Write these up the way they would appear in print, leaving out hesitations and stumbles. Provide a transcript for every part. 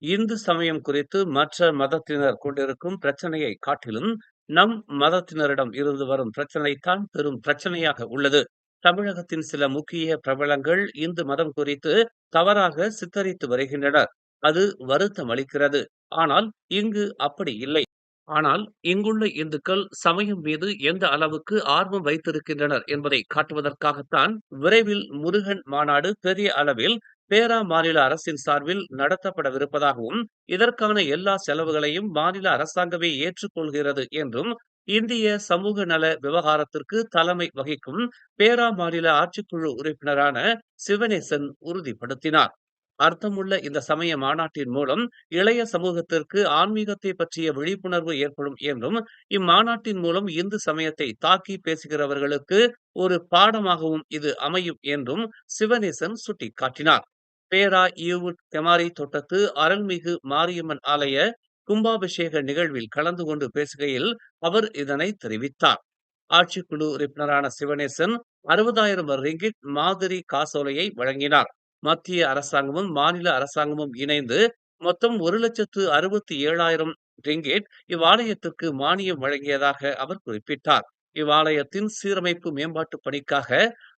இந்து சமயம் குறித்து மற்ற மதத்தினர் கொண்டிருக்கும் பிரச்சனையை காட்டிலும் நம் மதத்தினரிடம் இருந்து வரும் பிரச்சனைதான் பெரும் பிரச்சனையாக உள்ளது. தமிழகத்தின் சில முக்கிய பிரபலங்கள் இந்து மதம் குறித்து தவறாக சித்தரித்து வருகின்றனர். அது வருத்தம் அளிக்கிறது. ஆனால் இங்கு அப்படி இல்லை. ஆனால் இங்குள்ள இந்துக்கள் சமயம் மீது எந்த அளவுக்கு ஆர்வம் வைத்திருக்கின்றனர் என்பதை காட்டுவதற்காகத்தான் விரைவில் முருகன் மாநாடு பெரிய அளவில் பேரா மாநில அரசின் சார்பில் நடத்தப்படவிருப்பதாகவும், இதற்கான எல்லா செலவுகளையும் மாநில அரசாங்கமே ஏற்றுக்கொள்கிறது என்றும் இந்திய சமூக நல விவகாரத்திற்கு தலைமை வகிக்கும் பேரா மாநில ஆட்சிக்குழு உறுப்பினரான சிவனேசன் உறுதிப்படுத்தினார். அர்த்தமுள்ள இந்த சமய மாநாட்டின் மூலம் இளைய சமூகத்திற்கு ஆன்மீகத்தை பற்றிய விழிப்புணர்வு ஏற்படும் என்றும், இம்மாநாட்டின் மூலம் இந்து சமயத்தை தாக்கி பேசுகிறவர்களுக்கு ஒரு பாடமாகவும் இது அமையும் என்றும் சிவனேசன் சுட்டிக்காட்டினார். பேரா ஈவுட் தெமாரி தோட்டத்து அருள்மிகு மாரியம்மன் ஆலய கும்பாபிஷேக நிகழ்வில் கலந்து கொண்டு பேசுகையில் அவர் இதனை தெரிவித்தார். ஆட்சிக்குழு உறுப்பினரான சிவனேசன் 60,000 ரிங்கிட் மாதிரி காசோலையை வழங்கினார். மத்திய அரசாங்கமும் மாநில அரசாங்கமும் இணைந்து மொத்தம் 1,67,000 ரிங்கேட் இவ்வாலயத்திற்கு மானியம் வழங்கியதாக அவர் குறிப்பிட்டார். இவ்வாலயத்தின் சீரமைப்பு மேம்பாட்டு பணிக்காக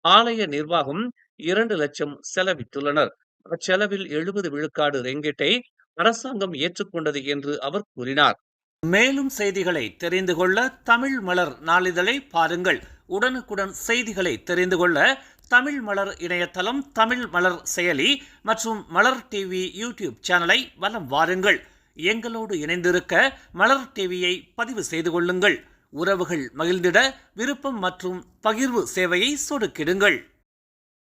ஆலய நிர்வாகம் 2 லட்சம் செலவிட்டுள்ளனர். அச்செலவில் 70 விழுக்காடு ரிங்கிட்டை அரசாங்கம் ஏற்றுக்கொண்டது என்று அவர் கூறினார். மேலும் செய்திகளை தெரிந்து கொள்ள தமிழ் மலர் நாளிதழை பாருங்கள். உடனுக்குடன் செய்திகளை தெரிந்து கொள்ள தமிழ் மலர் இணையதளம், தமிழ் மலர் செயலி மற்றும் மலர் டிவி யூடியூப் சேனலை வலம் வாருங்கள். எங்களோடு இணைந்திருக்க மலர் டிவியை பதிவு செய்து கொள்ளுங்கள். உறவுகள் மகிழ்ந்திட விருப்பம் மற்றும் பகிர்வு சேவையை சொடுக்கிடுங்கள்.